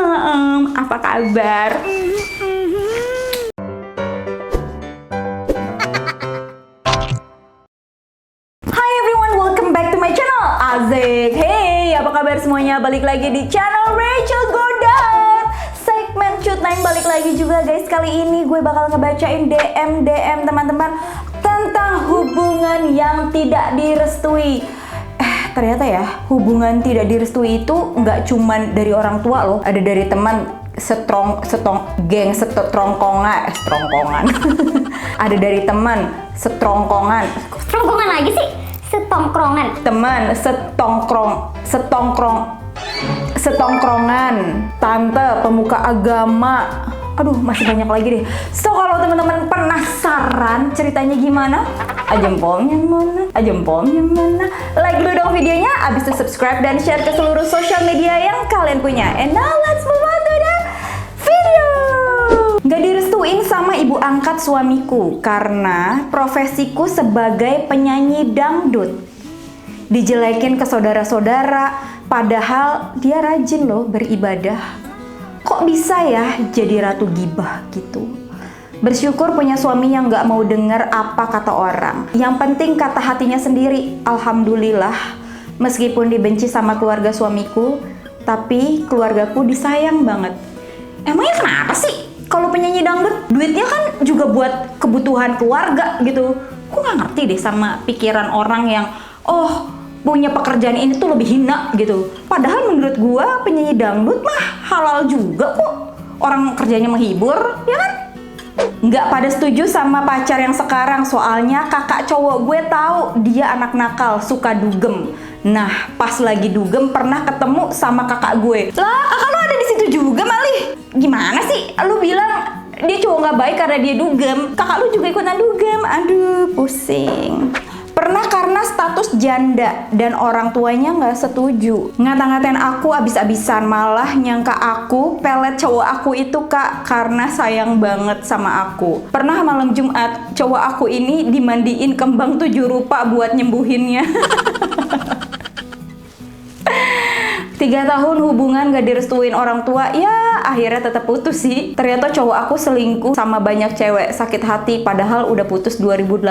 Apa kabar? Hi everyone, welcome back to my channel. Asik. Hey, apa kabar semuanya? Balik lagi di channel Rachel Godot. Segmen Cut9 balik lagi juga guys. Kali ini gue bakal ngebacain DM teman-teman tentang hubungan yang tidak direstui. Ternyata ya, hubungan tidak direstui itu nggak cuman dari orang tua loh, ada dari teman setrongkongan. Ada dari teman setrongkongan lagi sih? Setongkrongan. Teman setongkrongan, tante pemuka agama. Aduh, masih banyak lagi deh. So, kalau teman-teman penasaran ceritanya gimana, jempolnya mana? Like dulu dong videonya, abis itu subscribe dan share ke seluruh sosial media yang kalian punya. And now let's move on to the video. Gak direstuin sama ibu angkat suamiku karena profesiku sebagai penyanyi dangdut. Dijelekin ke saudara-saudara, padahal dia rajin loh beribadah. Kok bisa ya jadi ratu gibah gitu? Bersyukur punya suami yang gak mau denger apa kata orang. Yang penting kata hatinya sendiri. Alhamdulillah, meskipun dibenci sama keluarga suamiku, tapi keluargaku disayang banget. Emangnya kenapa sih? Kalau penyanyi dangdut, duitnya kan juga buat kebutuhan keluarga gitu. Aku gak ngerti deh sama pikiran orang yang, punya pekerjaan ini tuh lebih hina gitu. Padahal menurut gua penyanyi dangdut mah halal juga kok. Orang kerjanya menghibur, ya kan? Nggak pada setuju sama pacar yang sekarang, soalnya kakak cowok gue tahu dia anak nakal, suka dugem. Nah, pas lagi dugem pernah ketemu sama kakak gue. Lah, kakak lu ada di situ juga malih. Gimana sih? Lu bilang dia cowok nggak baik karena dia dugem. Kakak lu juga ikutan dugem. Aduh, pusing. Pernah karena status janda dan orang tuanya nggak setuju. Ngata-ngatain aku abis-abisan, malah nyangka aku pelet cowok aku itu kak karena sayang banget sama aku. Pernah malam Jumat, cowok aku ini dimandiin kembang 7 rupa buat nyembuhinnya. 3 tahun hubungan gak direstuin orang tua, ya akhirnya tetap putus sih. Ternyata cowok aku selingkuh sama banyak cewek, sakit hati padahal udah putus 2018,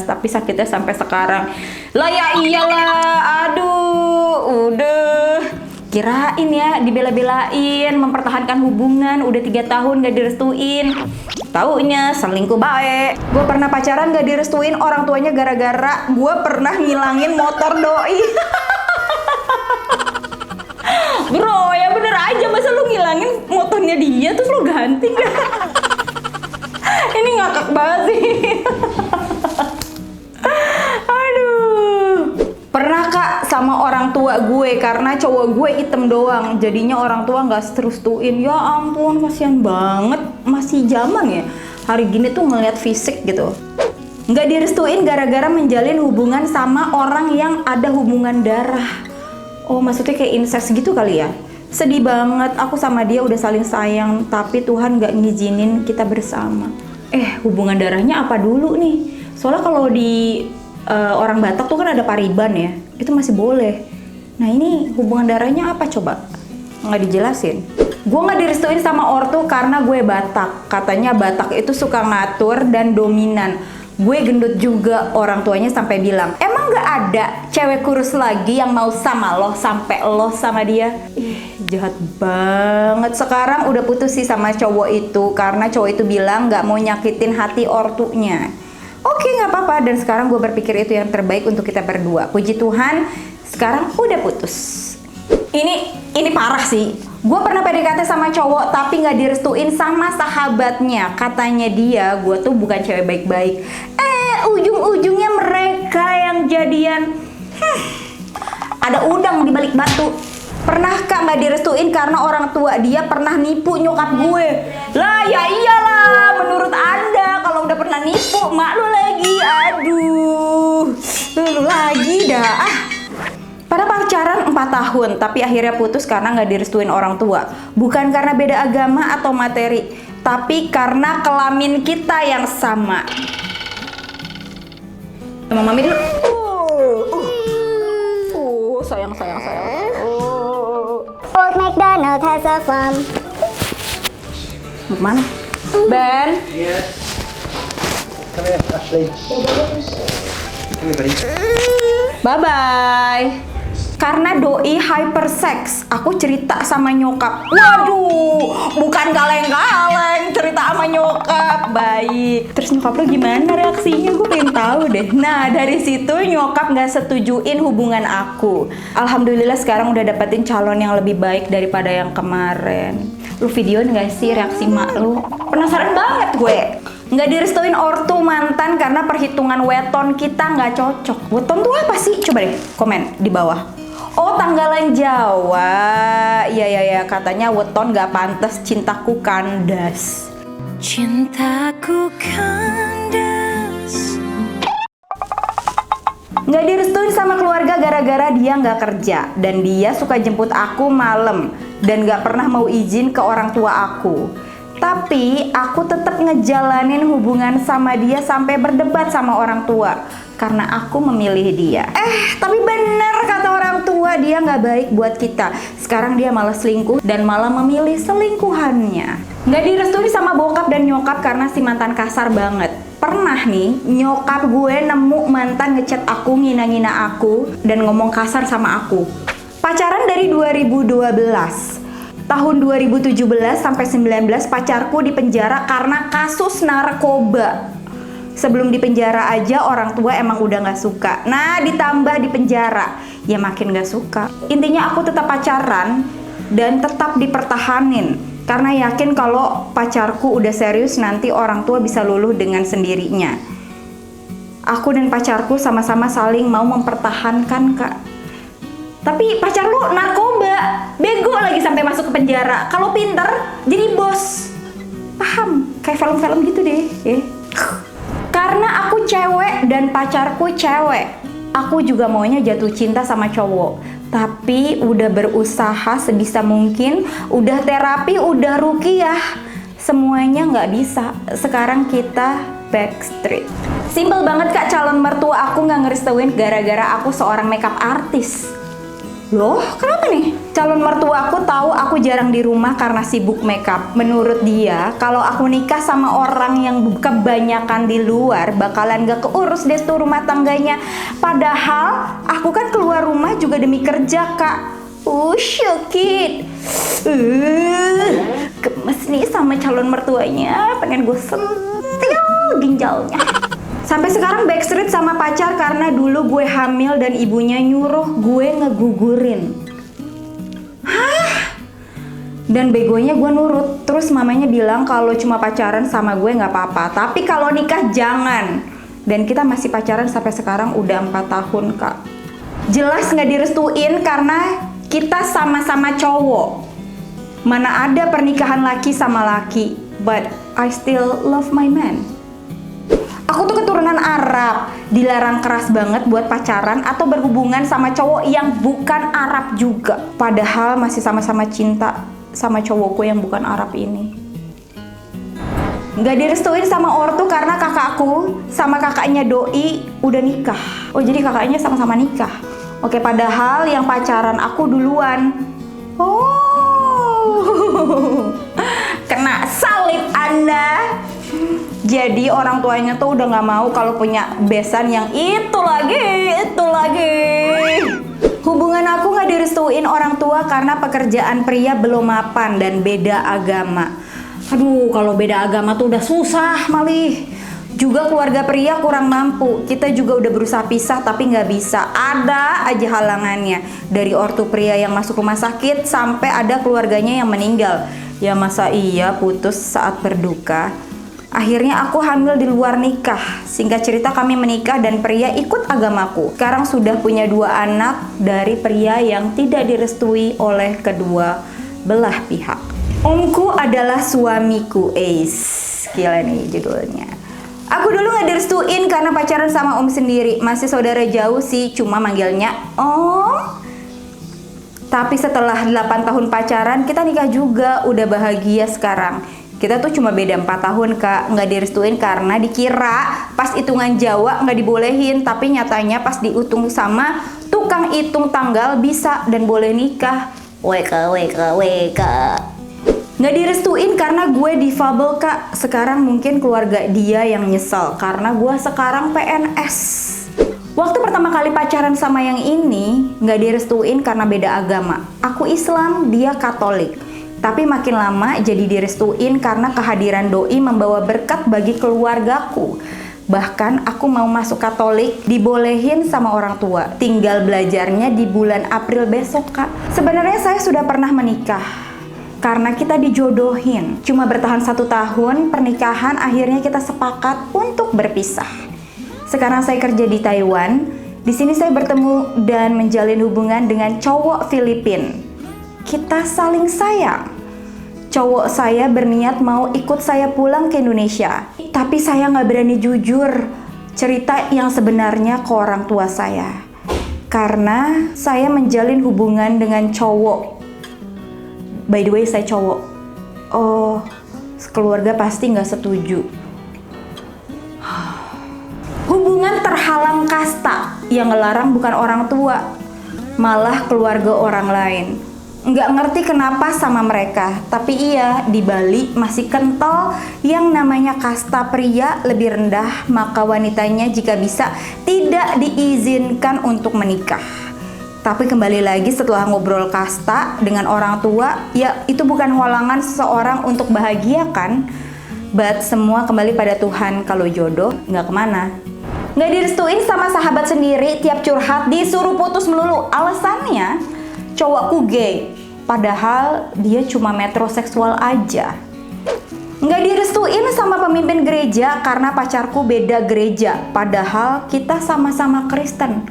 tapi sakitnya sampai sekarang. Lah ya iyalah, aduh, udah. Kirain ya dibela-belain, mempertahankan hubungan, udah 3 tahun gak direstuin. Taunya selingkuh baik. Gue pernah pacaran gak direstuin orang tuanya gara-gara gue pernah ngilangin motor doi. Bro, ya bener aja, masa lu ngilangin motornya dia terus lu ganti gak? Ini ngakak banget sih. Aduh. Pernah kak sama orang tua gue karena cowok gue item doang, jadinya orang tua gak serestuin. Ya ampun, kasihan banget. Masih zaman ya hari gini tuh ngeliat fisik gitu. Gak direstuin gara-gara menjalin hubungan sama orang yang ada hubungan darah. Oh, maksudnya kayak incest gitu kali ya? Sedih banget, aku sama dia udah saling sayang, tapi Tuhan gak ngizinin kita bersama. Hubungan darahnya apa dulu nih? Soalnya kalau di orang Batak tuh kan ada pariban ya, itu masih boleh. Nah ini hubungan darahnya apa coba? Nggak dijelasin. Gue nggak direstuin sama ortu karena gue Batak. Katanya Batak itu suka ngatur dan dominan. Gue gendut juga, orang tuanya sampai bilang, emang gak ada cewek kurus lagi yang mau sama lo sampai lo sama dia? Jahat banget. Sekarang udah putus sih sama cowok itu karena cowok itu bilang gak mau nyakitin hati ortunya. Oke, gak apa-apa, dan sekarang gue berpikir itu yang terbaik untuk kita berdua. Puji Tuhan, sekarang udah putus. Ini parah sih. Gue pernah PDKT sama cowok tapi gak direstuin sama sahabatnya. Katanya dia, gue tuh bukan cewek baik-baik. Ujung-ujungnya mereka yang jadian. Ada udang di balik batu. Pernah kak gak direstuin karena orang tua dia pernah nipu nyokap gue. Lah ya iyalah, menurut anda kalau udah pernah nipu mak lu lagi. Aduh, lu lagi dah. Pada pacaran 4 tahun, tapi akhirnya putus karena nggak direstuin orang tua. Bukan karena beda agama atau materi, tapi karena kelamin kita yang sama. Sama mami dulu. Sayang. Old MacDonald not has a fun. Mau kemana? Ben? Yes. Come here, Ashley. Come here, buddy. Bye-bye. Karena doi hypersex, aku cerita sama nyokap. Waduh, bukan kaleng-kaleng cerita sama nyokap. Baik. Terus nyokap lo gimana reaksinya? Gue pengen tahu deh. Nah, dari situ nyokap nggak setujuin hubungan aku. Alhamdulillah sekarang udah dapetin calon yang lebih baik daripada yang kemarin. Lu videoin nggak sih reaksi mak lu? Penasaran banget gue. Nggak direstuin ortu mantan karena perhitungan weton kita nggak cocok. Weton tuh apa sih? Coba deh komen di bawah. Oh, tanggalan Jawa. Iya, katanya weton nggak pantas, cintaku kandas. Cintaku kandas. Nggak direstuin sama keluarga gara-gara dia nggak kerja. Dan dia suka jemput aku malam. Dan nggak pernah mau izin ke orang tua aku. Tapi aku tetap ngejalanin hubungan sama dia sampai berdebat sama orang tua. Karena aku memilih dia. Tapi bener kata orang tua, dia nggak baik buat kita. Sekarang dia malah selingkuh dan malah memilih selingkuhannya. Nggak direstuin sama bokap dan nyokap karena si mantan kasar banget. Pernah nih, nyokap gue nemu mantan ngechat aku, ngina-ngina aku, dan ngomong kasar sama aku. Pacaran dari 2012. Tahun 2017 sampai 19 pacarku dipenjara karena kasus narkoba. Sebelum dipenjara aja orang tua emang udah gak suka. Nah, ditambah di penjara, ya makin gak suka. Intinya aku tetap pacaran dan tetap dipertahanin. Karena yakin kalau pacarku udah serius nanti orang tua bisa luluh dengan sendirinya. Aku dan pacarku sama-sama saling mau mempertahankan, Kak. Tapi pacar lu narkoba, bego lagi sampai masuk ke penjara. Kalau pinter, jadi bos. Paham? Kayak film-film gitu deh. Karena aku cewek dan pacarku cewek, aku juga maunya jatuh cinta sama cowok. Tapi udah berusaha sebisa mungkin, udah terapi, udah ruqyah, semuanya nggak bisa. Sekarang kita backstreet. Simple banget Kak, calon mertua aku nggak ngerestuin gara-gara aku seorang makeup artis. Loh, kenapa nih? Calon mertua aku tahu aku jarang di rumah karena sibuk makeup. Menurut dia, kalau aku nikah sama orang yang kebanyakan di luar, bakalan gak keurus deh tuh rumah tangganya. Padahal, aku kan keluar rumah juga demi kerja, Kak. Syokit. Gemes nih sama calon mertuanya. Pengen gue sentil ginjalnya. Sampai sekarang backstreet sama pacar karena dulu gue hamil dan ibunya nyuruh gue ngegugurin. Hah? Dan begonya gue nurut. Terus mamanya bilang kalau cuma pacaran sama gue nggak apa-apa. Tapi kalau nikah jangan. Dan kita masih pacaran sampai sekarang udah 4 tahun, Kak. Jelas nggak direstuin karena kita sama-sama cowok. Mana ada pernikahan laki sama laki. But I still love my man. Aku tuh keturunan Arab, dilarang keras banget buat pacaran atau berhubungan sama cowok yang bukan Arab juga. Padahal masih sama-sama cinta sama cowokku yang bukan Arab ini. Nggak direstuin sama ortu karena kakakku sama kakaknya doi udah nikah. Oh, jadi kakaknya sama-sama nikah. Oke, padahal yang pacaran aku duluan. Oh, kena salib Anda. Jadi orang tuanya tuh udah nggak mau kalau punya besan yang itu lagi. Hubungan aku nggak direstuin orang tua karena pekerjaan pria belum mapan dan beda agama. Aduh, kalau beda agama tuh udah susah malih. Juga keluarga pria kurang mampu. Kita juga udah berusaha pisah tapi nggak bisa. Ada aja halangannya. Dari ortu pria yang masuk rumah sakit sampai ada keluarganya yang meninggal. Ya masa iya putus saat berduka. Akhirnya aku hamil di luar nikah. Singkat cerita kami menikah dan pria ikut agamaku. Sekarang sudah punya 2 anak dari pria yang tidak direstui oleh kedua belah pihak. Omku adalah suamiku. Gila nih judulnya. Aku dulu gak direstuin karena pacaran sama om sendiri. Masih saudara jauh sih, cuma manggilnya om. Tapi setelah 8 tahun pacaran, kita nikah juga. Udah bahagia sekarang. Kita tuh cuma beda 4 tahun, Kak. Nggak direstuin karena dikira pas hitungan Jawa nggak dibolehin. Tapi nyatanya pas dihitung sama tukang hitung tanggal bisa dan boleh nikah. Weka. Nggak direstuin karena gue difabel kak. Sekarang mungkin keluarga dia yang nyesel karena gue sekarang PNS. Waktu pertama kali pacaran sama yang ini nggak direstuin karena beda agama. Aku Islam, dia Katolik. Tapi makin lama jadi direstuin karena kehadiran doi membawa berkat bagi keluargaku. Bahkan aku mau masuk Katolik dibolehin sama orang tua. Tinggal belajarnya di bulan April besok kak. Sebenarnya saya sudah pernah menikah karena kita dijodohin. Cuma bertahan 1 tahun pernikahan, akhirnya kita sepakat untuk berpisah. Sekarang saya kerja di Taiwan. Di sini saya bertemu dan menjalin hubungan dengan cowok Filipina. Kita saling sayang. Cowok saya berniat mau ikut saya pulang ke Indonesia. Tapi saya nggak berani jujur cerita yang sebenarnya ke orang tua saya. Karena saya menjalin hubungan dengan cowok. By the way, saya cowok. Oh, keluarga pasti nggak setuju. Hubungan terhalang kasta, yang ngelarang bukan orang tua, malah keluarga orang lain. Nggak ngerti kenapa sama mereka, tapi iya, di Bali masih kental yang namanya kasta pria lebih rendah, maka wanitanya jika bisa tidak diizinkan untuk menikah. Tapi kembali lagi setelah ngobrol kasta dengan orang tua, ya itu bukan halangan seseorang untuk bahagia kan? But semua kembali pada Tuhan, kalau jodoh nggak kemana. Nggak direstuin sama sahabat sendiri, tiap curhat disuruh putus melulu. Alasannya, cowokku gay. Padahal dia cuma metroseksual aja. Nggak direstuin sama pemimpin gereja karena pacarku beda gereja. Padahal kita sama-sama Kristen.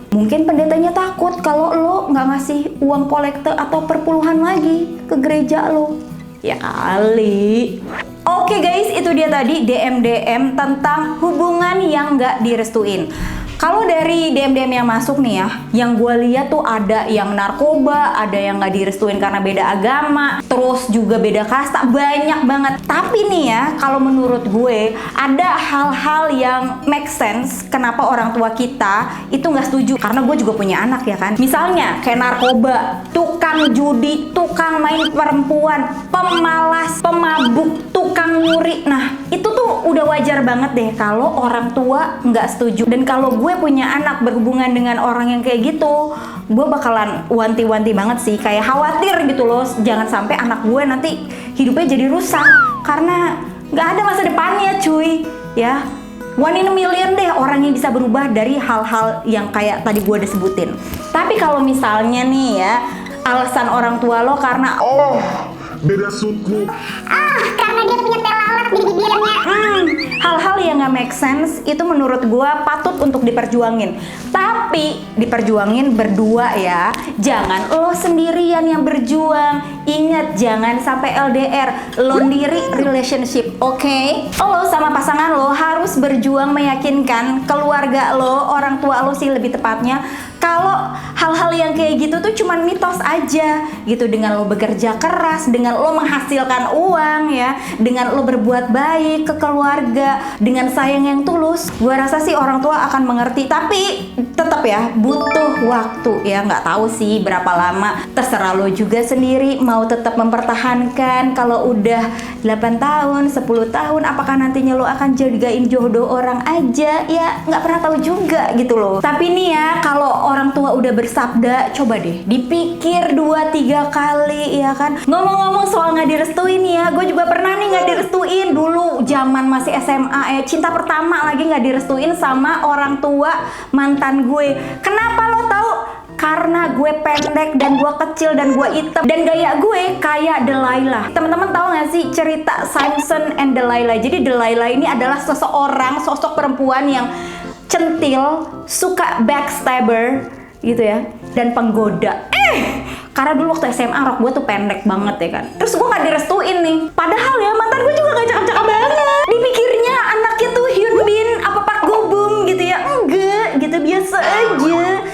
Mungkin pendetanya takut kalau lo nggak ngasih uang kolekte atau perpuluhan lagi ke gereja lo. Ya kali. Oke guys, itu dia tadi DM tentang hubungan yang nggak direstuin. Kalau dari DM yang masuk nih ya, yang gue lihat tuh ada yang narkoba, ada yang nggak direstuin karena beda agama, terus juga beda kasta, banyak banget. Tapi nih ya, kalau menurut gue ada hal-hal yang make sense kenapa orang tua kita itu nggak setuju. Karena gue juga punya anak ya kan. Misalnya kayak narkoba, tukang judi, tukang main perempuan, pemalas, pemabuk, tukang nyuri. Nah itu tuh udah wajar banget deh kalau orang tua nggak setuju. Dan kalau gue punya anak berhubungan dengan orang yang kayak gitu, gue bakalan wanti-wanti banget sih, kayak khawatir gitu loh, jangan sampai anak gue nanti hidupnya jadi rusak karena nggak ada masa depannya cuy ya. 1 in a million deh orang yang bisa berubah dari hal-hal yang kayak tadi gue udah sebutin. Tapi kalau misalnya nih ya, alasan orang tua lo karena beda suku, Karena dia punya telalat di bibirnya. hal-hal yang gak make sense itu menurut gua patut untuk diperjuangin. Tapi diperjuangin berdua ya. Jangan lo sendirian yang berjuang. Ingat, jangan sampai LDR, lonely relationship, oke? Lo sama pasangan lo harus berjuang meyakinkan keluarga lo, orang tua lo sih lebih tepatnya, kalau hal-hal yang kayak gitu tuh cuman mitos aja gitu. Dengan lo bekerja keras, dengan lo menghasilkan uang ya, dengan lo berbuat baik ke keluarga, dengan sayang yang tulus, gue rasa sih orang tua akan mengerti. Tapi tetap ya butuh waktu ya, nggak tahu sih berapa lama, terserah lo juga sendiri mau tetap mempertahankan. Kalau udah 8 tahun, 10 tahun, apakah nantinya lo akan jagain jodoh orang aja, ya nggak pernah tahu juga gitu loh. Tapi nih ya, kalau orang tua udah bersabda, coba deh dipikir 2-3 kali ya kan. Ngomong-ngomong soal nggak direstuin ya, gue juga pernah nih nggak direstuin dulu zaman masih SMA, cinta pertama lagi nggak direstuin sama orang tua mantan gue. Kenapa lo tahu? Karena gue pendek dan gue kecil dan gue hitam dan gaya gue kayak Delilah. Teman-teman tahu nggak sih cerita Samson and Delilah? Jadi Delilah ini adalah seseorang, sosok perempuan yang centil, suka backstabber gitu ya, dan penggoda. Karena dulu waktu SMA rok gue tuh pendek banget ya kan. Terus gue gak direstuin nih. Padahal ya mantan gue juga gak cakep-cakep banget. Dipikirnya anaknya tuh Hyun Bin apa Park Go Bum gitu ya. Enggak, gitu biasa aja.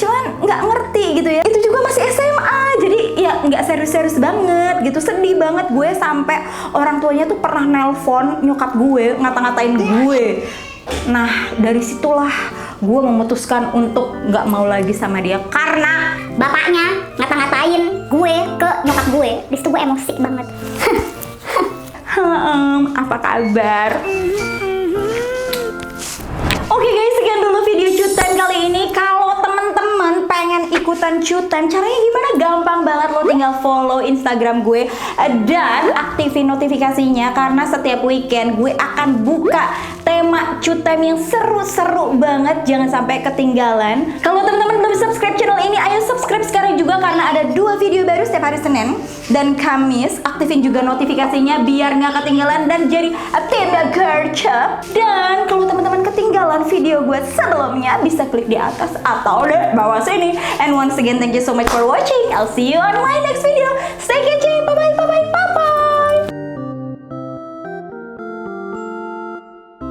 Cuman nggak ngerti gitu ya. Itu juga masih SMA, jadi ya nggak serius-serius banget gitu. Sedih banget gue sampai orang tuanya tuh pernah nelpon nyokap gue ngata-ngatain gue. Nah dari situlah gue memutuskan untuk nggak mau lagi sama dia karena Bapaknya ngata-ngatain gue ke nyokap gue. Di situ gue emosi banget. Apa kabar? Oke guys, sekian dulu video Cute Time kali ini. Kalau teman-teman pengen ikutan Cute Time, caranya gimana? Gampang banget, lo tinggal follow Instagram gue dan aktifin notifikasinya, karena setiap weekend gue akan buka tema Cute Time yang seru-seru banget. Jangan sampai ketinggalan. Kalau teman-teman belum subscribe channel ini, ayo subscribe sekarang juga, karena ada 2 video baru setiap hari Senin dan Kamis. Aktifin juga notifikasinya biar nggak ketinggalan dan jadi tim gercep. Dan kalau teman-teman ketinggalan video gue sebelumnya, bisa klik di atas atau di bawah sini. And once again, thank you so much for watching. I'll see you on my next video. Stay tuned.